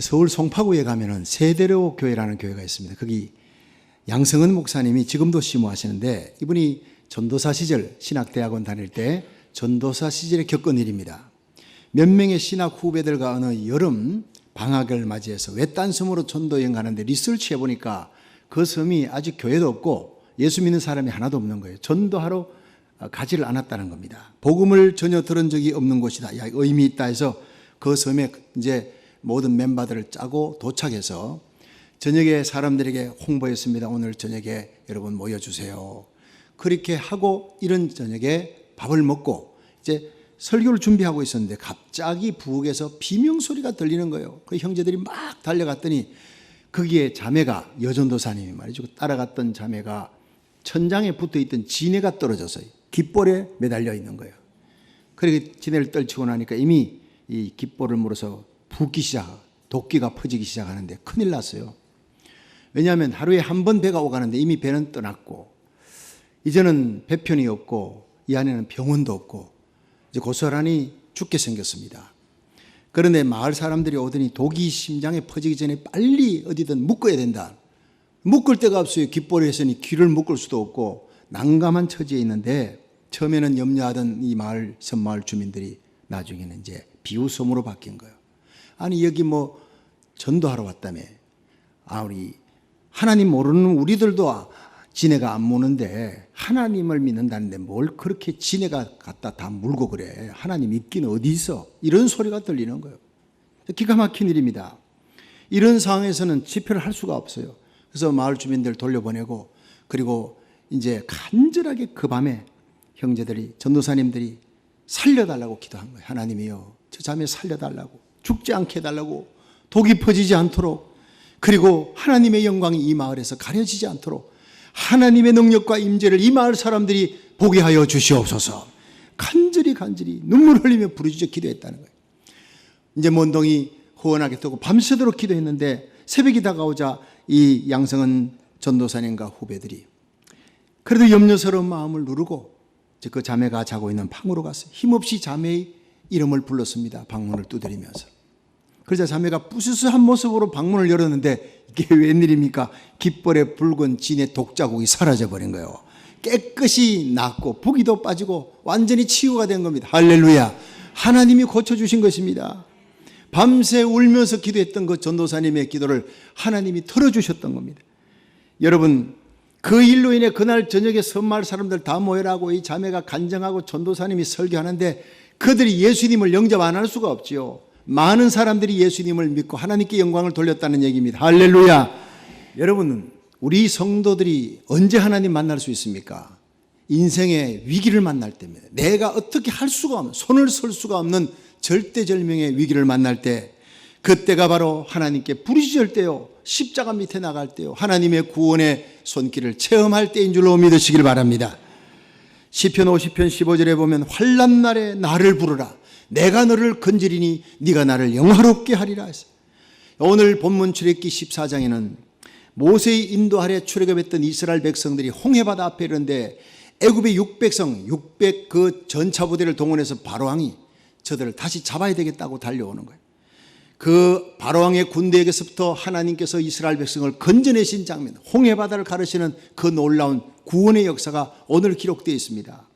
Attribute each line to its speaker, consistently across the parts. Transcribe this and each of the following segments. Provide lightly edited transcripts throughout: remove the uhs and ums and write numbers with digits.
Speaker 1: 서울 송파구에 가면은 세대로 교회라는 교회가 있습니다. 거기 양성은 목사님이 지금도 심호하시는데 이분이 전도사 시절 신학대학원 다닐 때 전도사 시절에 겪은 일입니다. 몇 명의 신학 후배들과 어느 여름 방학을 맞이해서 외딴 섬으로 전도여행 가는데 리서치해 보니까 그 섬이 아직 교회도 없고 예수 믿는 사람이 하나도 없는 거예요. 전도하러 가지를 않았다는 겁니다. 복음을 전혀 들은 적이 없는 곳이다. 야, 의미 있다 해서 그 섬에 이제 모든 멤버들을 짜고 도착해서 저녁에 사람들에게 홍보했습니다. 오늘 저녁에 여러분 모여주세요. 그렇게 하고 이런 저녁에 밥을 먹고 이제 설교를 준비하고 있었는데 갑자기 부엌에서 비명소리가 들리는 거예요. 그 형제들이 막 달려갔더니 거기에 자매가 여전도사님이 말이죠. 따라갔던 자매가 천장에 붙어있던 지네가 떨어져서 깃볼에 매달려 있는 거예요. 그렇게 지네를 떨치고 나니까 이미 이 깃볼을 물어서 붓기 시작, 도끼가 퍼지기 시작하는데 큰일 났어요. 왜냐하면 하루에 한 번 배가 오가는데 이미 배는 떠났고 이제는 배편이 없고 이 안에는 병원도 없고 이제 고스란히 죽게 생겼습니다. 그런데 마을 사람들이 오더니 독이 심장에 퍼지기 전에 빨리 어디든 묶어야 된다. 묶을 데가 없어요. 깃볼에 있으니 귀를 묶을 수도 없고 난감한 처지에 있는데 처음에는 염려하던 이 마을 섬마을 주민들이 나중에는 이제 비웃음으로 바뀐 거예요. 아니 여기 뭐 전도하러 왔다며. 우리 하나님 모르는 우리들도 지네가 안 무는데 하나님을 믿는다는데 뭘 그렇게 지네가 갖다 다 물고 그래. 하나님 있기는 어디 있어. 이런 소리가 들리는 거예요. 기가 막힌 일입니다. 이런 상황에서는 집회를 할 수가 없어요. 그래서 마을 주민들 돌려보내고 그리고 이제 간절하게 그 밤에 형제들이 전도사님들이 살려달라고 기도한 거예요. 하나님이요 저 자매 살려달라고 죽지 않게 해달라고 독이 퍼지지 않도록 그리고 하나님의 영광이 이 마을에서 가려지지 않도록 하나님의 능력과 임재를 이 마을 사람들이 보게 하여 주시옵소서. 간절히 눈물 흘리며 부르짖어 기도했다는 거예요. 이제 먼동이 후원하게 되고 밤새도록 기도했는데 새벽이 다가오자 이 양성은 전도사님과 후배들이 그래도 염려스러운 마음을 누르고 그 자매가 자고 있는 방으로 갔어요. 힘없이 자매의 이름을 불렀습니다. 방문을 두드리면서. 그러자 자매가 뿌스스한 모습으로 방문을 열었는데 이게 웬일입니까? 깃볼에 붉은 진의 독자국이 사라져버린 거예요. 깨끗이 낫고 부기도 빠지고 완전히 치유가 된 겁니다. 할렐루야. 하나님이 고쳐주신 것입니다. 밤새 울면서 기도했던 그 전도사님의 기도를 하나님이 들어주셨던 겁니다. 여러분 그 일로 인해 그날 저녁에 섬마을 사람들 다 모여라고 이 자매가 간증하고 전도사님이 설교하는데 그들이 예수님을 영접 안 할 수가 없지요. 많은 사람들이 예수님을 믿고 하나님께 영광을 돌렸다는 얘기입니다. 할렐루야. 여러분 우리 성도들이 언제 하나님 만날 수 있습니까? 인생의 위기를 만날 때입니다. 내가 어떻게 할 수가 없는 손을 쓸 수가 없는 절대절명의 위기를 만날 때 그때가 바로 하나님께 부르짖을 때요 십자가 밑에 나갈 때요 하나님의 구원의 손길을 체험할 때인 줄로 믿으시길 바랍니다. 시편 50편 15절에 보면 환난 날에 나를 부르라 내가 너를 건지리니 네가 나를 영화롭게 하리라 했어요. 오늘 본문 출애굽기 14장에는 모세의 인도 아래 출애굽했던 이스라엘 백성들이 홍해바다 앞에 이르는데 애굽의 600 그 전차부대를 동원해서 바로왕이 저들을 다시 잡아야 되겠다고 달려오는 거예요. 그 바로왕의 군대에게서부터 하나님께서 이스라엘 백성을 건져내신 장면, 홍해바다를 가르치는 그 놀라운 구원의 역사가 오늘 기록되어 있습니다.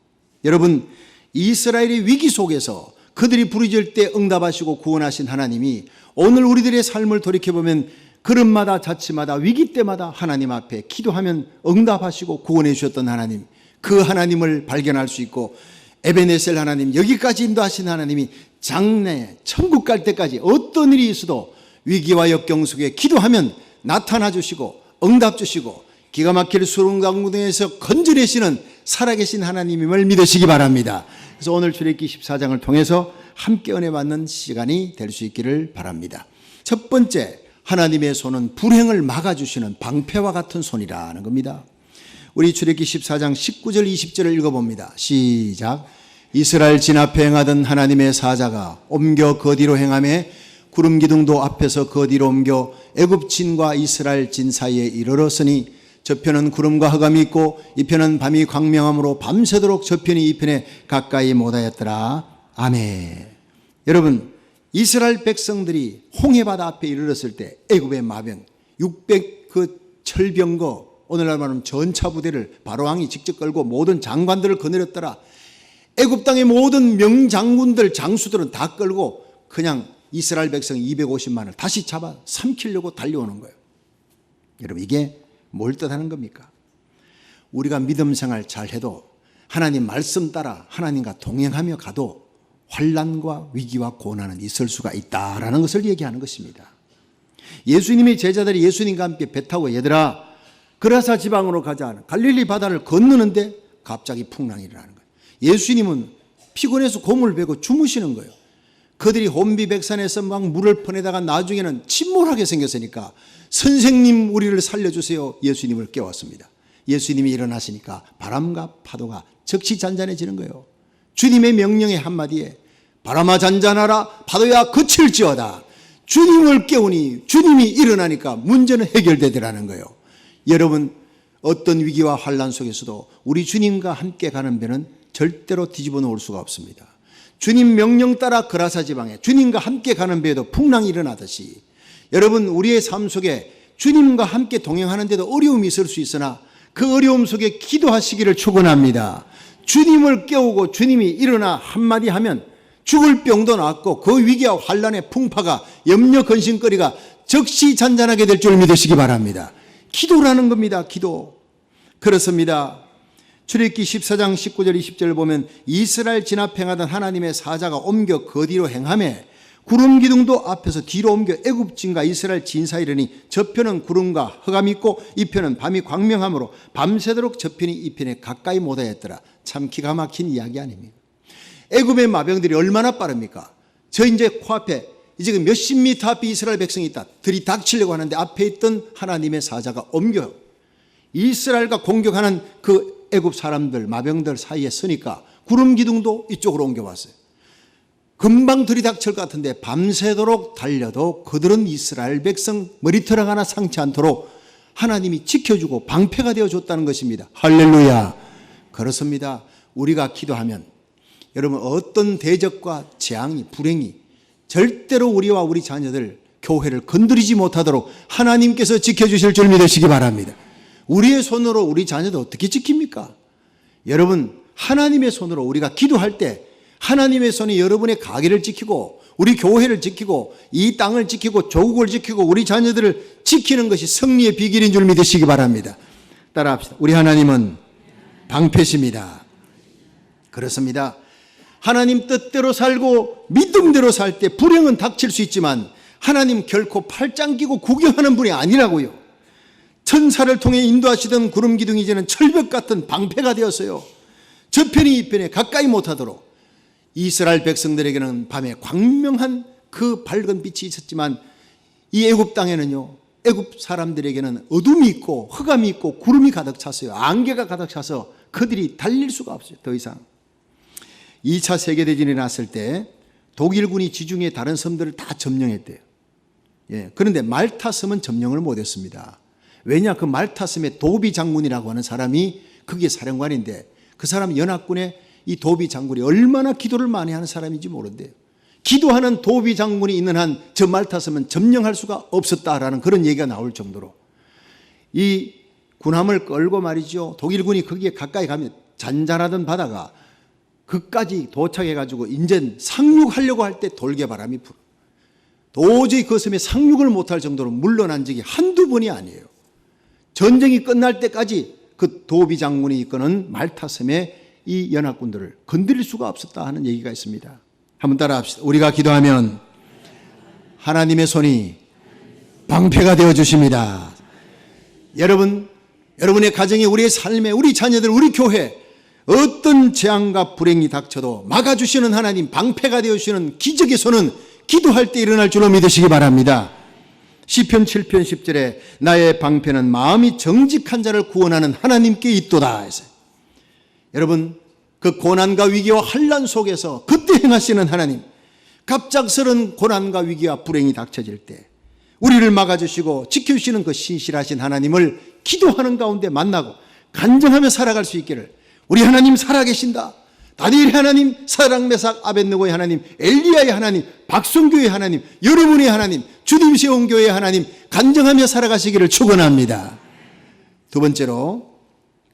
Speaker 1: 여러분 이스라엘의 위기 속에서 그들이 부르짖을 때 응답하시고 구원하신 하나님이 오늘 우리들의 삶을 돌이켜보면 걸음마다 자치마다 위기 때마다 하나님 앞에 기도하면 응답하시고 구원해 주셨던 하나님, 그 하나님을 발견할 수 있고 에베네셀 하나님, 여기까지 인도하신 하나님이 장래 천국 갈 때까지 어떤 일이 있어도 위기와 역경 속에 기도하면 나타나 주시고 응답 주시고 기가 막힐 수렁 강등에서 건져내시는 살아계신 하나님임을 믿으시기 바랍니다. 그래서 오늘 출애굽기 14장을 통해서 함께 은혜 받는 시간이 될 수 있기를 바랍니다. 첫 번째, 하나님의 손은 불행을 막아주시는 방패와 같은 손이라는 겁니다. 우리 출애굽기 14장 19절 20절을 읽어봅니다. 시작. 이스라엘 진 앞에 행하던 하나님의 사자가 옮겨 그 뒤로 행하며 구름 기둥도 앞에서 그 뒤로 옮겨 애굽 진과 이스라엘 진 사이에 이르렀으니 저편은 구름과 흑암이 있고 이편은 밤이 광명함으로 밤새도록 저편이 이편에 가까이 못하였더라. 아멘. 여러분 이스라엘 백성들이 홍해바다 앞에 이르렀을 때 애굽의 마병 600 그 철병거, 오늘날 말하면 전차부대를 바로왕이 직접 끌고 모든 장관들을 거느렸더라. 애굽 땅의 모든 명장군들, 장수들은 다 끌고 그냥 이스라엘 백성 250만을 다시 잡아 삼키려고 달려오는 거예요. 여러분, 이게 뭘 뜻하는 겁니까? 우리가 믿음 생활 잘 해도, 하나님 말씀 따라 하나님과 동행하며 가도 환난과 위기와 고난은 있을 수가 있다라는 것을 얘기하는 것입니다. 예수님의 제자들이 예수님과 함께 배 타고 얘들아 그라사 지방으로 가자, 갈릴리 바다를 건너는데 갑자기 풍랑이 일어나는 거예요. 예수님은 피곤해서 고물 베고 주무시는 거예요. 그들이 혼비백산에서 막 물을 퍼내다가 나중에는 침몰하게 생겼으니까 선생님 우리를 살려주세요. 예수님을 깨웠습니다. 예수님이 일어나시니까 바람과 파도가 즉시 잔잔해지는 거예요. 주님의 명령의 한마디에 바람아 잔잔하라, 파도야 그칠지어다. 주님을 깨우니 주님이 일어나니까 문제는 해결되더라는 거예요. 여러분, 어떤 위기와 환난 속에서도 우리 주님과 함께 가는 배는 절대로 뒤집어 놓을 수가 없습니다. 주님 명령 따라 그라사 지방에 주님과 함께 가는 배에도 풍랑이 일어나듯이, 여러분, 우리의 삶 속에 주님과 함께 동행하는 데도 어려움이 있을 수 있으나 그 어려움 속에 기도하시기를 축원합니다. 주님을 깨우고 주님이 일어나 한마디 하면 죽을 병도 낫고 그 위기와 환난의 풍파가, 염려 근심거리가 즉시 잔잔하게 될 줄 믿으시기 바랍니다. 기도라는 겁니다. 기도. 그렇습니다. 출애굽기 14장 19절 20절을 보면 이스라엘 진압 행하던 하나님의 사자가 옮겨 그 뒤로 행하며 구름 기둥도 앞에서 뒤로 옮겨 애굽진과 이스라엘 진 사이르니 저편은 구름과 흑암이 있고 이편은 밤이 광명함으로 밤새도록 저편이 이편에 가까이 못하였더라. 참 기가 막힌 이야기 아닙니까? 애굽의 마병들이 얼마나 빠릅니까? 저 이제 코앞에 이제 몇십 미터 앞에 이스라엘 백성이 있다. 들이닥치려고 하는데 앞에 있던 하나님의 사자가 옮겨 이스라엘과 공격하는 그 애굽 사람들, 마병들 사이에 서니까 구름 기둥도 이쪽으로 옮겨왔어요. 금방 들이닥칠 것 같은데 밤새도록 달려도 그들은 이스라엘 백성 머리털 하나 상치 않도록 하나님이 지켜주고 방패가 되어줬다는 것입니다. 할렐루야. 그렇습니다. 우리가 기도하면 여러분, 어떤 대적과 재앙이, 불행이 절대로 우리와 우리 자녀들, 교회를 건드리지 못하도록 하나님께서 지켜주실 줄 믿으시기 바랍니다. 우리의 손으로 우리 자녀들 어떻게 지킵니까? 여러분, 하나님의 손으로 우리가 기도할 때 하나님의 손이 여러분의 가게를 지키고 우리 교회를 지키고 이 땅을 지키고 조국을 지키고 우리 자녀들을 지키는 것이 승리의 비결인 줄 믿으시기 바랍니다. 따라합시다. 우리 하나님은 방패십니다. 그렇습니다. 하나님 뜻대로 살고 믿음대로 살 때 불행은 닥칠 수 있지만 하나님 결코 팔짱 끼고 구경하는 분이 아니라고요. 천사를 통해 인도하시던 구름 기둥이 이제는 철벽 같은 방패가 되었어요. 저편이 이편에 가까이 못하도록. 이스라엘 백성들에게는 밤에 광명한 그 밝은 빛이 있었지만 이 애굽 땅에는요, 애굽 사람들에게는 어둠이 있고 흑암이 있고 구름이 가득 찼어요. 안개가 가득 차서 그들이 달릴 수가 없어요. 더 이상. 2차 세계대전이 났을 때 독일군이 지중해 다른 섬들을 다 점령했대요. 예, 그런데 말타 섬은 점령을 못했습니다. 왜냐? 그 말타 섬의 도비 장군이라고 하는 사람이 그게 사령관인데 그 사람 연합군의 이 도비 장군이 얼마나 기도를 많이 하는 사람인지 모른대요. 기도하는 도비 장군이 있는 한 저 말타 섬은 점령할 수가 없었다라는 그런 얘기가 나올 정도로 이 군함을 끌고 말이죠. 독일군이 거기에 가까이 가면 잔잔하던 바다가 그까지 도착해가지고 이제 상륙하려고 할 때 돌개바람이 불어. 도저히 그 섬에 상륙을 못할 정도로 물러난 적이 한두 번이 아니에요. 전쟁이 끝날 때까지 그 도비 장군이 이끄는 말타 섬의 이 연합군들을 건드릴 수가 없었다 하는 얘기가 있습니다. 한번 따라합시다. 우리가 기도하면 하나님의 손이 방패가 되어주십니다. 여러분, 여러분의 가정에, 우리의 삶에, 우리 자녀들, 우리 교회 어떤 재앙과 불행이 닥쳐도 막아주시는 하나님, 방패가 되어주시는 기적의 손은 기도할 때 일어날 줄로 믿으시기 바랍니다. 시편 7편 10절에 나의 방패는 마음이 정직한 자를 구원하는 하나님께 있도다 했어요. 여러분, 그 고난과 위기와 환난 속에서 그때 행하시는 하나님, 갑작스런 고난과 위기와 불행이 닥쳐질 때 우리를 막아주시고 지켜주시는 그 신실하신 하나님을 기도하는 가운데 만나고 간증하며 살아갈 수 있기를, 우리 하나님 살아계신다, 다니엘의 하나님, 사드락 메삭 아벳느고의 하나님, 엘리야의 하나님, 박성교의 하나님, 여러분의 하나님, 주님 세운 교회의 하나님 간증하며 살아가시기를 축원합니다. 두 번째로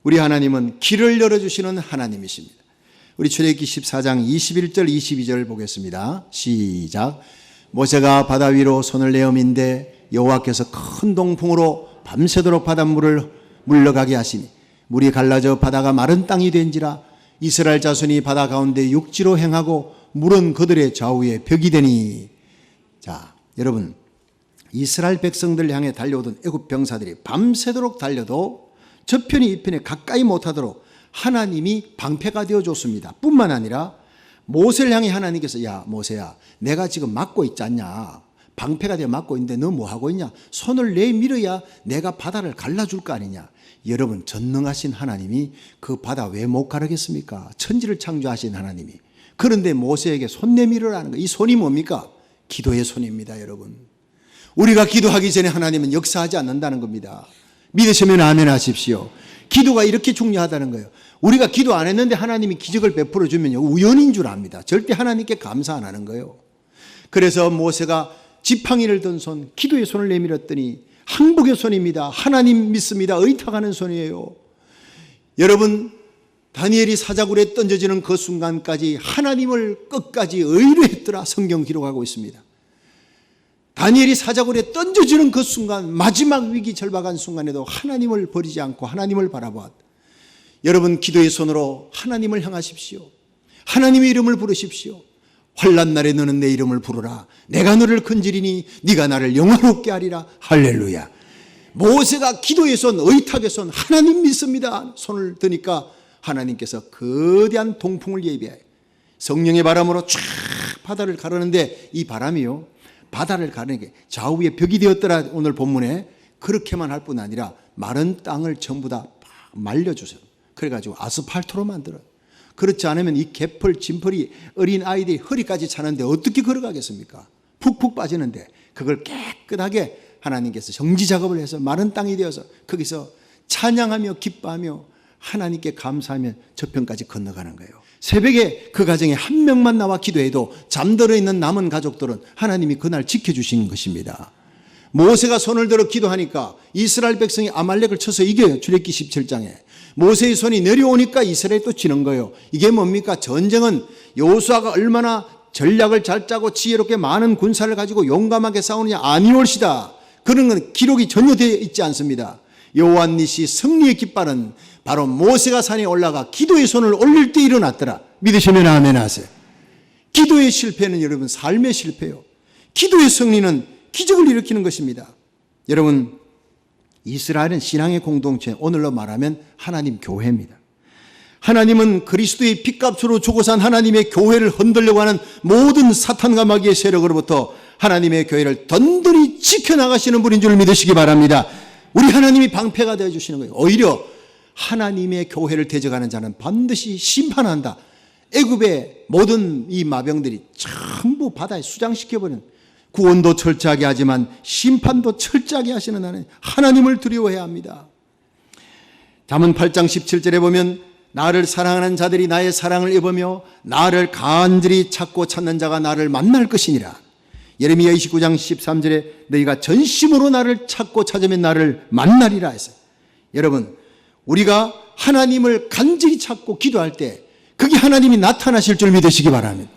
Speaker 1: 우리 하나님은 길을 열어주시는 하나님이십니다. 우리 출애굽기 14장 21절 22절 보겠습니다. 시작. 모세가 바다 위로 손을 내어민데 여호와께서 큰 동풍으로 밤새도록 바닷물을 물러가게 하시니 물이 갈라져 바다가 마른 땅이 된지라. 이스라엘 자손이 바다 가운데 육지로 행하고 물은 그들의 좌우에 벽이 되니. 자, 여러분, 이스라엘 백성들 향해 달려오던 애굽 병사들이 밤새도록 달려도 저편이 이편에 가까이 못하도록 하나님이 방패가 되어줬습니다. 뿐만 아니라 모세를 향해 하나님께서 야 모세야, 내가 지금 막고 있지 않냐, 방패가 되어 막고 있는데 너 뭐하고 있냐, 손을 내밀어야 내가 바다를 갈라줄 거 아니냐. 여러분, 전능하신 하나님이 그 바다 왜 못 가르겠습니까? 천지를 창조하신 하나님이. 그런데 모세에게 손 내밀으라는 거, 이 손이 뭡니까? 기도의 손입니다. 여러분, 우리가 기도하기 전에 하나님은 역사하지 않는다는 겁니다. 믿으시면 아멘 하십시오. 기도가 이렇게 중요하다는 거예요. 우리가 기도 안 했는데 하나님이 기적을 베풀어 주면요, 우연인 줄 압니다. 절대 하나님께 감사 안 하는 거예요. 그래서 모세가 지팡이를 든 손, 기도의 손을 내밀었더니 항복의 손입니다. 하나님 믿습니다. 의탁하는 손이에요. 여러분, 다니엘이 사자굴에 던져지는 그 순간까지 하나님을 끝까지 의뢰했더라 성경 기록하고 있습니다. 다니엘이 사자굴에 던져지는 그 순간, 마지막 위기 절박한 순간에도 하나님을 버리지 않고 하나님을 바라보았다. 여러분, 기도의 손으로 하나님을 향하십시오. 하나님의 이름을 부르십시오. 환난 날에 너는 내 이름을 부르라. 내가 너를 건지리니 네가 나를 영화롭게 하리라. 할렐루야. 모세가 기도의 손, 의탁의 손, 하나님 믿습니다 손을 드니까 하나님께서 거대한 동풍을 예비하여 성령의 바람으로 쫙 바다를 가르는데, 이 바람이요, 바다를 가르는 게 좌우에 벽이 되었더라. 오늘 본문에 그렇게만 할 뿐 아니라 마른 땅을 전부 다 말려주세요. 그래가지고 아스팔트로 만들어요. 그렇지 않으면 이 개펄, 진펄이 어린 아이들이 허리까지 차는데 어떻게 걸어가겠습니까? 푹푹 빠지는데 그걸 깨끗하게 하나님께서 정지 작업을 해서 마른 땅이 되어서 거기서 찬양하며 기뻐하며 하나님께 감사하며 저편까지 건너가는 거예요. 새벽에 그 가정에 한 명만 나와 기도해도 잠들어 있는 남은 가족들은 하나님이 그날 지켜주시는 것입니다. 모세가 손을 들어 기도하니까 이스라엘 백성이 아말렉을 쳐서 이겨요. 출애굽기 17장에 모세의 손이 내려오니까 이스라엘이 또 지는 거예요. 이게 뭡니까? 전쟁은 여호수아가 얼마나 전략을 잘 짜고 지혜롭게 많은 군사를 가지고 용감하게 싸우느냐 아니올시다. 그런 건 기록이 전혀 되어 있지 않습니다. 여호와 니시 승리의 깃발은 바로 모세가 산에 올라가 기도의 손을 올릴 때 일어났더라. 믿으시면 아멘 하세요. 기도의 실패는 여러분 삶의 실패요. 기도의 승리는 기적을 일으키는 것입니다. 여러분, 이스라엘은 신앙의 공동체, 오늘로 말하면 하나님 교회입니다. 하나님은 그리스도의 핏값으로 주고 산 하나님의 교회를 흔들려고 하는 모든 사탄과 마귀의 세력으로부터 하나님의 교회를 든든히 지켜나가시는 분인 줄 믿으시기 바랍니다. 우리 하나님이 방패가 되어주시는 거예요. 오히려 하나님의 교회를 대적하는 자는 반드시 심판한다. 애굽의 모든 이 마병들이 전부 바다에 수장시켜버리는, 구원도 철저하게 하지만 심판도 철저하게 하시는 하나님을 두려워해야 합니다. 잠언 8장 17절에 보면 나를 사랑하는 자들이 나의 사랑을 입으며 나를 간절히 찾고 찾는 자가 나를 만날 것이니라. 예레미야 29장 13절에 너희가 전심으로 나를 찾고 찾으면 나를 만나리라 했어요. 여러분, 우리가 하나님을 간절히 찾고 기도할 때 그게 하나님이 나타나실 줄 믿으시기 바랍니다.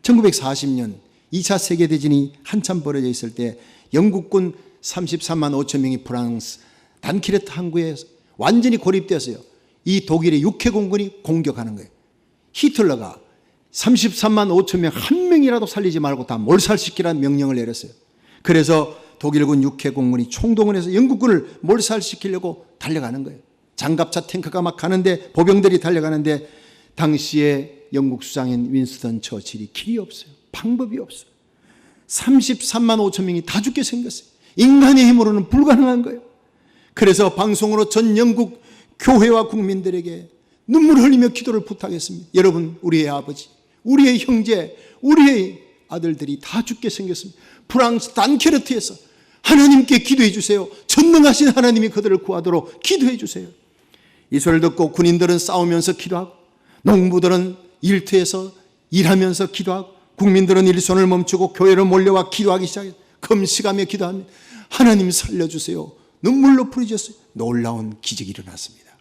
Speaker 1: 1940년 2차 세계대전이 한참 벌어져 있을 때 영국군 33만 5천 명이 프랑스 단키르트 항구에 완전히 고립되었어요. 이 독일의 육해공군이 공격하는 거예요. 히틀러가 33만 5천 명 한 명이라도 살리지 말고 다 몰살시키라는 명령을 내렸어요. 그래서 독일군 육해공군이 총동원 해서 영국군을 몰살시키려고 달려가는 거예요. 장갑차 탱크가 막 가는데, 보병들이 달려가는데 당시에 영국 수장인 윈스턴 처칠이 길이 없어요. 방법이 없어요. 33만 5천 명이 다 죽게 생겼어요. 인간의 힘으로는 불가능한 거예요. 그래서 방송으로 전 영국 교회와 국민들에게 눈물 흘리며 기도를 부탁했습니다. 여러분, 우리의 아버지, 우리의 형제, 우리의 아들들이 다 죽게 생겼습니다. 프랑스 단케르트에서 하나님께 기도해 주세요. 전능하신 하나님이 그들을 구하도록 기도해 주세요. 이 소리를 듣고 군인들은 싸우면서 기도하고 농부들은 일터에서 일하면서 기도하고 국민들은 일손을 멈추고 교회로 몰려와 기도하기 시작했어요. 금식하며 기도합니다. 하나님 살려주세요. 눈물로 부르짖었어요. 놀라운 기적이 일어났습니다.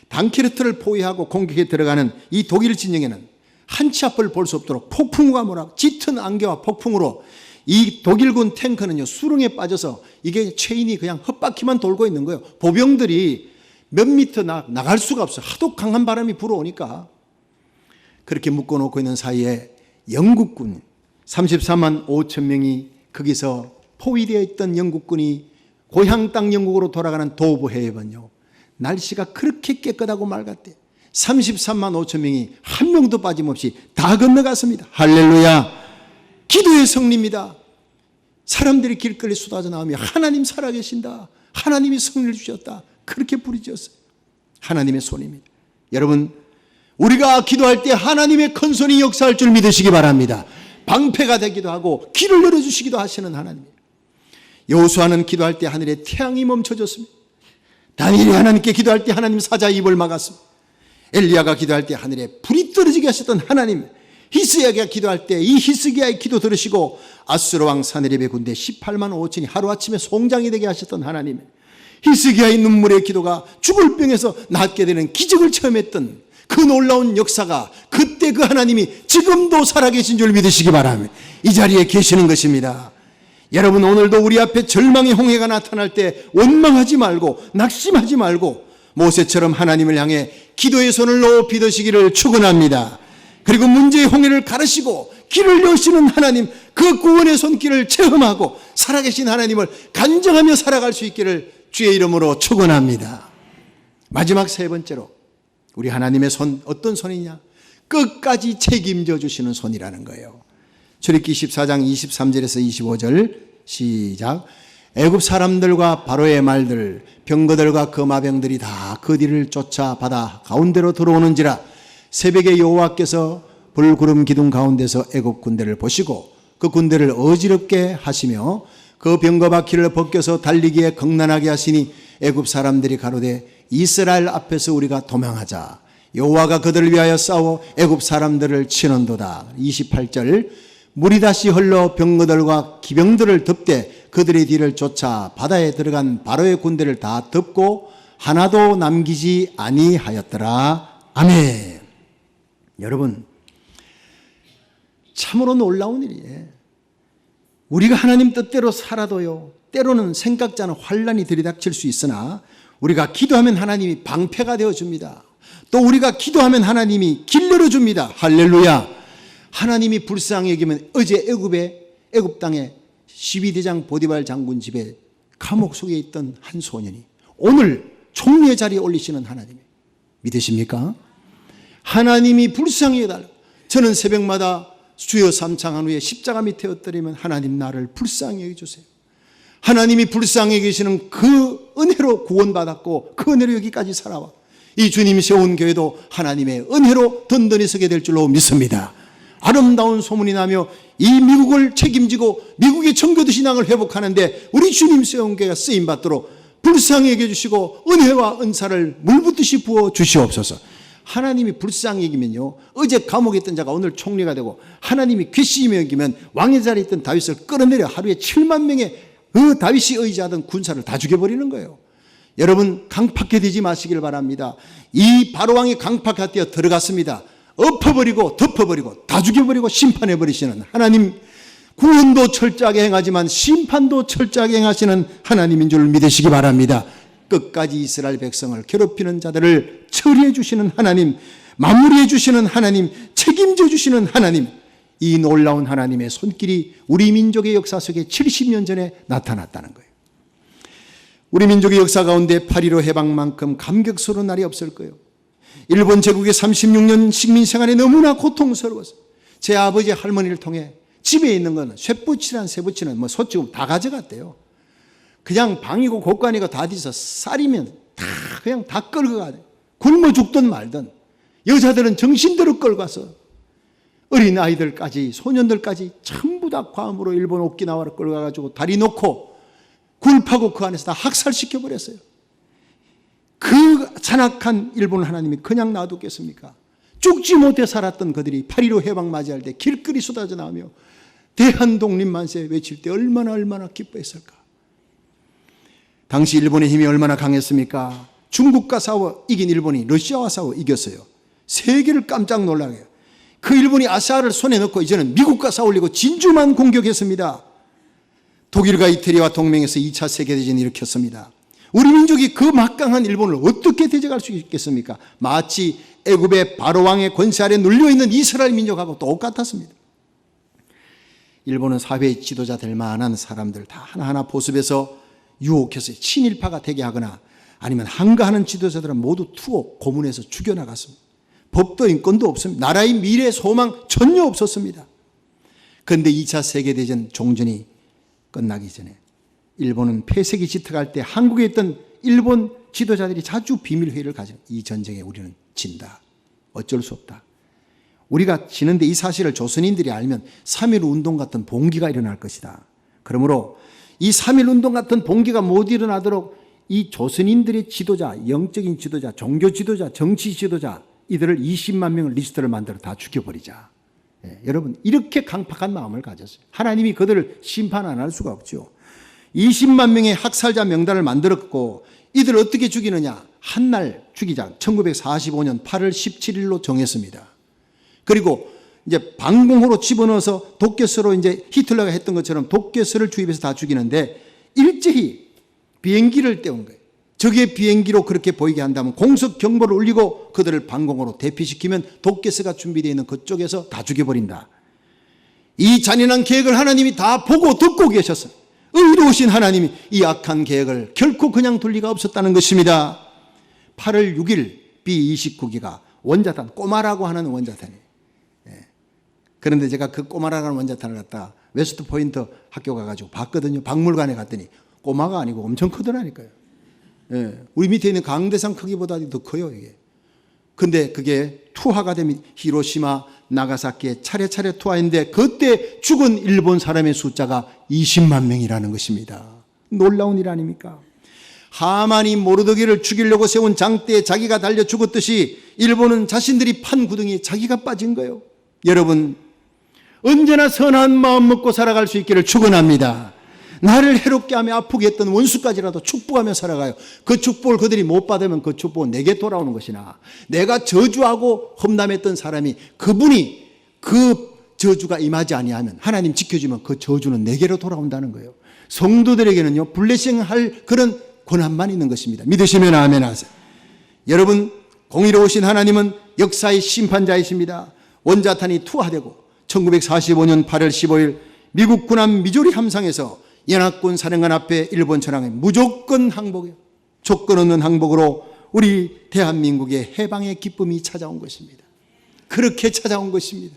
Speaker 1: 단케르트를 포위하고 공격에 들어가는 이 독일 진영에는 한치 앞을 볼 수 없도록 폭풍우가 몰아오고 짙은 안개와 폭풍으로 이 독일군 탱크는요 수렁에 빠져서 이게 체인이 그냥 헛바퀴만 돌고 있는 거예요. 보병들이 몇 미터 나갈 수가 없어요. 하도 강한 바람이 불어오니까. 그렇게 묶어놓고 있는 사이에 영국군 34만 5천 명이 거기서 포위되어 있던 영국군이 고향 땅 영국으로 돌아가는 도브 해협은요 날씨가 그렇게 깨끗하고 맑았대요. 33만 5천 명이 한 명도 빠짐없이 다 건너갔습니다. 할렐루야. 기도의 승리입니다. 사람들이 길거리 쏟아져 나오며 하나님 살아계신다. 하나님이 승리를 주셨다. 그렇게 부르짖었어요. 하나님의 손입니다. 여러분, 우리가 기도할 때 하나님의 큰 손이 역사할 줄 믿으시기 바랍니다. 방패가 되기도 하고 길을 열어주시기도 하시는 하나님이에요. 여호수아는 기도할 때 하늘에 태양이 멈춰졌습니다. 다니엘이 하나님께 기도할 때 하나님 사자의 입을 막았습니다. 엘리야가 기도할 때 하늘에 불이 떨어지게 하셨던 하나님, 히스기야가 기도할 때 이 히스기야의 기도 들으시고 아수르 왕 사네립의 군대 18만 5천이 하루아침에 송장이 되게 하셨던 하나님, 히스기야의 눈물의 기도가 죽을 병에서 낫게 되는 기적을 체험했던 그 놀라운 역사가 그때 그 하나님이 지금도 살아계신 줄 믿으시기 바랍니다. 이 자리에 계시는 것입니다. 여러분, 오늘도 우리 앞에 절망의 홍해가 나타날 때 원망하지 말고 낙심하지 말고 모세처럼 하나님을 향해 기도의 손을 높이 드시기를 축원합니다. 그리고 문제의 홍해를 가르시고 길을 여시는 하나님, 그 구원의 손길을 체험하고 살아계신 하나님을 간증하며 살아갈 수 있기를 주의 이름으로 축원합니다. 마지막 세 번째로 우리 하나님의 손, 어떤 손이냐? 끝까지 책임져 주시는 손이라는 거예요. 출애굽기 14장 23절에서 25절 시작. 애굽 사람들과 바로의 말들, 병거들과 그 마병들이 다 그 뒤를 쫓아 바다 가운데로 들어오는지라. 새벽에 여호와께서 불구름 기둥 가운데서 애굽 군대를 보시고 그 군대를 어지럽게 하시며 그 병거 바퀴를 벗겨서 달리기에 극난하게 하시니 애굽 사람들이 가로되 이스라엘 앞에서 우리가 도망하자. 여호와가 그들을 위하여 싸워 애굽 사람들을 치는도다. 28절. 물이 다시 흘러 병거들과 기병들을 덮되 그들의 뒤를 쫓아 바다에 들어간 바로의 군대를 다 덮고 하나도 남기지 아니하였더라. 아멘. 여러분, 참으로 놀라운 일이에요. 우리가 하나님 뜻대로 살아도요, 때로는 생각지 않은 환란이 들이닥칠 수 있으나 우리가 기도하면 하나님이 방패가 되어줍니다. 또 우리가 기도하면 하나님이 길 열어줍니다. 할렐루야. 하나님이 불쌍히 여기면 어제 애굽 땅에 12대장 보디발 장군 집에 감옥 속에 있던 한 소년이 오늘 총리의 자리에 올리시는 하나님, 믿으십니까? 하나님이 불쌍히 여달라. 저는 새벽마다 주여 삼창한 후에 십자가 밑에 엎드리면 하나님 나를 불쌍히 여겨주세요. 하나님이 불쌍히 여기시는 그 은혜로 구원받았고 그 은혜로 여기까지 살아와 이 주님이 세운 교회도 하나님의 은혜로 든든히 서게 될 줄로 믿습니다. 아름다운 소문이 나며 이 미국을 책임지고 미국의 청교도 신앙을 회복하는데 우리 주님 세운 교회가 쓰임받도록 불쌍히 여겨주시고 은혜와 은사를 물붓듯이 부어 주시옵소서. 하나님이 불쌍히 여기면요, 어제 감옥에 있던 자가 오늘 총리가 되고 하나님이 괘씸히 여기면 왕의 자리에 있던 다윗을 끌어내려 하루에 7만 명의 그 다윗이 의지하던 군사를 다 죽여버리는 거예요. 여러분, 강팍해 되지 마시길 바랍니다. 이 바로왕이 강팍해 되어 들어갔습니다. 엎어버리고 덮어버리고 다 죽여버리고 심판해버리시는 하나님, 구원도 철저하게 행하지만 심판도 철저하게 행하시는 하나님인 줄 믿으시기 바랍니다. 끝까지 이스라엘 백성을 괴롭히는 자들을 처리해 주시는 하나님, 마무리해 주시는 하나님, 책임져 주시는 하나님, 이 놀라운 하나님의 손길이 우리 민족의 역사 속에 70년 전에 나타났다는 거예요. 우리 민족의 역사 가운데 8.15 해방만큼 감격스러운 날이 없을 거예요. 일본 제국의 36년 식민 생활이 너무나 고통스러웠어요. 제 아버지 할머니를 통해 집에 있는 건 쇠붙이란 새붙이는 뭐 소치고 다 가져갔대요. 그냥 방이고 곳간이고 다 뒤서 쌀이면 다 그냥 다 끌고 가요. 굶어 죽든 말든. 여자들은 정신대로 끌고 가서 어린 아이들까지 소년들까지 전부 다 괌으로 일본 오키나와로 끌고 가가지고 다리 놓고 굴 파고 그 안에서 다 학살시켜버렸어요. 그 잔악한 일본 하나님이 그냥 놔두겠습니까? 죽지 못해 살았던 그들이 8.15 해방 맞이할 때 길거리 쏟아져 나오며 대한독립만세 외칠 때 얼마나 기뻐했을까. 당시 일본의 힘이 얼마나 강했습니까? 중국과 싸워 이긴 일본이 러시아와 싸워 이겼어요. 세계를 깜짝 놀라게 해요. 그 일본이 아시아를 손에 넣고 이제는 미국과 싸우려고 진주만 공격했습니다. 독일과 이태리와 동맹해서 2차 세계대전을 일으켰습니다. 우리 민족이 그 막강한 일본을 어떻게 대적할 수 있겠습니까? 마치 애굽의 바로왕의 권세 아래 눌려있는 이스라엘 민족하고 똑같았습니다. 일본은 사회의 지도자 될 만한 사람들 다 하나하나 보습해서 유혹해서 친일파가 되게 하거나 아니면 항거하는 지도자들은 모두 투옥, 고문해서 죽여나갔습니다. 법도 인권도 없습니다. 나라의 미래 소망 전혀 없었습니다. 그런데 2차 세계대전 종전이 끝나기 전에 일본은 폐쇄기 집택할 때 한국에 있던 일본 지도자들이 자주 비밀회의를 가져 이 전쟁에 우리는 진다. 어쩔 수 없다. 우리가 지는데 이 사실을 조선인들이 알면 3.1운동 같은 봉기가 일어날 것이다. 그러므로 이 3.1운동 같은 봉기가 못 일어나도록 이 조선인들의 지도자, 영적인 지도자, 종교 지도자, 정치 지도자 이들을 20만 명을 리스트를 만들어 다 죽여버리자. 여러분 이렇게 강팍한 마음을 가졌어요. 하나님이 그들을 심판 안 할 수가 없죠. 20만 명의 학살자 명단을 만들었고 이들을 어떻게 죽이느냐. 한 날 죽이자. 1945년 8월 17일로 정했습니다. 그리고 이제 방공호로 집어넣어서 독개스로 이제 히틀러가 했던 것처럼 독개스를 주입해서 다 죽이는데 일제히 비행기를 떼운 거예요. 적의 비행기로 그렇게 보이게 한다면 공습 경보를 울리고 그들을 방공호로 대피시키면 독개스가 준비되어 있는 그쪽에서 다 죽여버린다. 이 잔인한 계획을 하나님이 다 보고 듣고 계셨어요. 의로우신 하나님이 이 악한 계획을 결코 그냥 둘 리가 없었다는 것입니다. 8월 6일 B-29기가 원자탄, 꼬마라고 하는 원자탄이에요. 그런데 제가 그 꼬마라는 원자탄을 갖다가 웨스트 포인트 학교 가가지고 봤거든요. 박물관에 갔더니 꼬마가 아니고 엄청 크더라니까요. 우리 밑에 있는 강대상 크기보다 더 커요, 이게. 근데 그게 투하가 되면 히로시마, 나가사키에 차례차례 투하했는데 그때 죽은 일본 사람의 숫자가 20만 명이라는 것입니다. 놀라운 일 아닙니까? 하만이 모르드게를 죽이려고 세운 장대에 자기가 달려 죽었듯이 일본은 자신들이 판 구덩이에 자기가 빠진 거예요. 여러분, 언제나 선한 마음 먹고 살아갈 수 있기를 축원합니다. 나를 해롭게 하며 아프게 했던 원수까지라도 축복하며 살아가요. 그 축복을 그들이 못 받으면 그 축복은 내게 돌아오는 것이나 내가 저주하고 험담했던 사람이 그분이 그 저주가 임하지 아니하면 하나님 지켜주면 그 저주는 내게로 돌아온다는 거예요. 성도들에게는요 블레싱할 그런 권한만 있는 것입니다. 믿으시면 아멘 하세요. 여러분, 공의로우신 하나님은 역사의 심판자이십니다. 원자탄이 투하되고 1945년 8월 15일 미국 군함 미조리 함상에서 연합군 사령관 앞에 일본 전함에 무조건 항복이요, 조건 없는 항복으로 우리 대한민국의 해방의 기쁨이 찾아온 것입니다. 그렇게 찾아온 것입니다.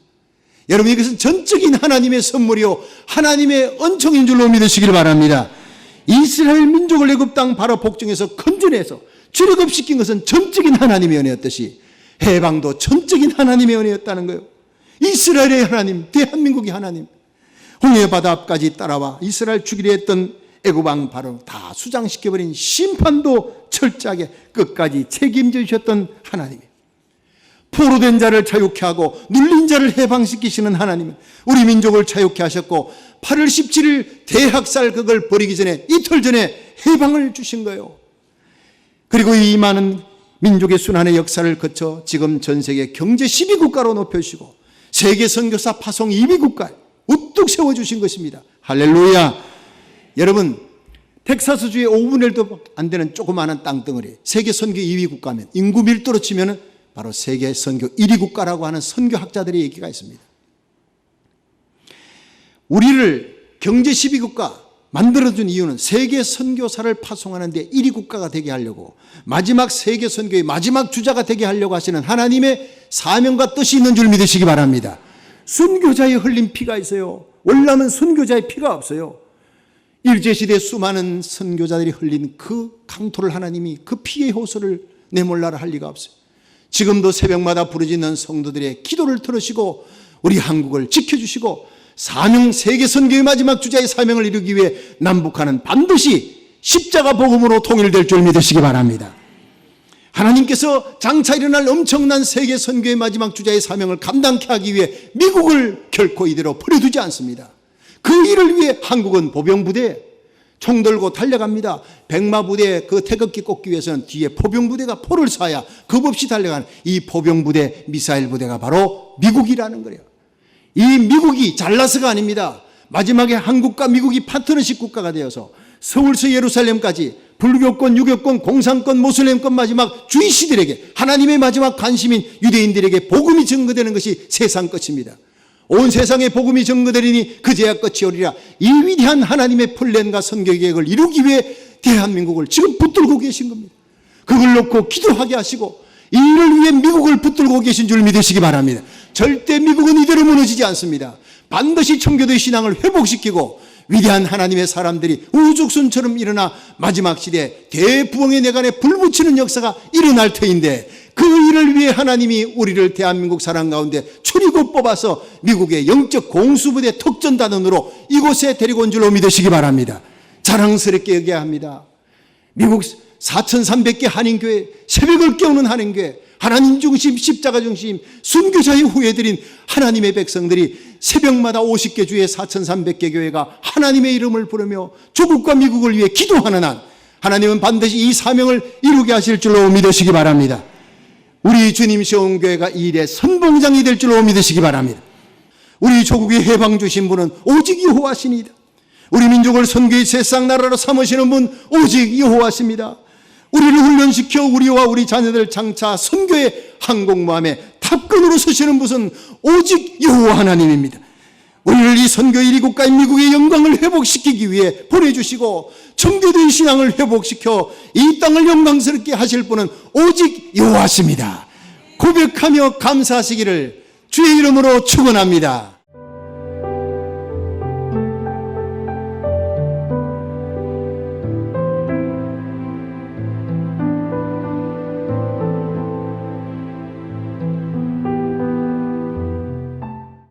Speaker 1: 여러분, 이것은 전적인 하나님의 선물이요 하나님의恩寵인 줄로 믿으시길 바랍니다. 이스라엘 민족을 애굽 땅 바로 복종해서 건져내서 출애굽시킨 것은 전적인 하나님의 은혜였듯이 해방도 전적인 하나님의 은혜였다는 거예요. 이스라엘의 하나님, 대한민국의 하나님, 홍해 바다 앞까지 따라와 이스라엘 죽이려 했던 애굽 왕 바로 다 수장시켜버린 심판도 철저하게 끝까지 책임져 주셨던 하나님, 포로된 자를 자유케 하고 눌린 자를 해방시키시는 하나님은 우리 민족을 자유케 하셨고 8월 17일 대학살 그걸 벌이기 전에 이틀 전에 해방을 주신 거예요. 그리고 이 많은 민족의 순환의 역사를 거쳐 지금 전 세계 경제 12국가로 높여주시고 세계 선교사 파송 2위국가에 우뚝 세워주신 것입니다. 할렐루야. 여러분, 텍사스주의 5분의 1도 안 되는 조그마한 땅덩어리, 세계 선교 2위 국가면 인구 밀도로 치면 바로 세계 선교 1위 국가라고 하는 선교학자들의 얘기가 있습니다. 우리를 경제 12국가 만들어준 이유는 세계 선교사를 파송하는 데 1위 국가가 되게 하려고, 마지막 세계 선교의 마지막 주자가 되게 하려고 하시는 하나님의 사명과 뜻이 있는 줄 믿으시기 바랍니다. 선교자의 흘린 피가 있어요. 월남은 선교자의 피가 없어요. 일제시대 수많은 선교자들이 흘린 그 강토를 하나님이 그 피의 호소를 내몰라라 할 리가 없어요. 지금도 새벽마다 부르짖는 성도들의 기도를 들으시고 우리 한국을 지켜주시고 사명, 세계 선교의 마지막 주자의 사명을 이루기 위해 남북한은 반드시 십자가 복음으로 통일될 줄 믿으시기 바랍니다. 하나님께서 장차 일어날 엄청난 세계 선교의 마지막 주자의 사명을 감당케 하기 위해 미국을 결코 이대로 버려두지 않습니다. 그 일을 위해 한국은 보병부대 총 들고 달려갑니다. 백마부대 그 태극기 꽂기 위해서는 뒤에 포병부대가 포를 쏴야 겁없이 달려가는 이 포병부대 미사일 부대가 바로 미국이라는 거예요. 이 미국이 잘나서가 아닙니다. 마지막에 한국과 미국이 파트너십 국가가 되어서 서울서 예루살렘까지 불교권, 유교권, 공산권, 모슬렘권 마지막 주이시들에게 하나님의 마지막 관심인 유대인들에게 복음이 증거되는 것이 세상 끝입니다. 온 세상에 복음이 증거되리니 그제야 끝이 오리라. 이 위대한 하나님의 플랜과 선교 계획을 이루기 위해 대한민국을 지금 붙들고 계신 겁니다. 그걸 놓고 기도하게 하시고 이 일을 위해 미국을 붙들고 계신 줄 믿으시기 바랍니다. 절대 미국은 이대로 무너지지 않습니다. 반드시 청교도의 신앙을 회복시키고 위대한 하나님의 사람들이 우죽순처럼 일어나 마지막 시대에 대부흥의 내간에 불붙이는 역사가 일어날 터인데 그 일을 위해 하나님이 우리를 대한민국 사람 가운데 추리고 뽑아서 미국의 영적 공수부대 특전단원으로 이곳에 데리고 온 줄로 믿으시기 바랍니다. 자랑스럽게 여겨야 합니다. 미국 4,300개 한인교회, 새벽을 깨우는 한인교회, 하나님 중심, 십자가 중심, 순교자의 후예들인 하나님의 백성들이 새벽마다 50개 주의 4,300개 교회가 하나님의 이름을 부르며 조국과 미국을 위해 기도하는 한 하나님은 반드시 이 사명을 이루게 하실 줄로 믿으시기 바랍니다. 우리 주님 시온교회가 이 일의 선봉장이 될 줄로 믿으시기 바랍니다. 우리 조국의 해방 주신 분은 오직 여호와시니이다. 우리 민족을 선교의 세상 나라로 삼으시는 분 오직 여호와십니다. 우리를 훈련시켜 우리와 우리 자녀들 장차 선교의 항공모함에 탑건으로 서시는 분은 오직 여호와 하나님입니다. 우리를 이 선교의 이 국가인 미국의 영광을 회복시키기 위해 보내주시고 청교도의 신앙을 회복시켜 이 땅을 영광스럽게 하실 분은 오직 여호와십니다. 고백하며 감사하시기를 주의 이름으로 축원합니다.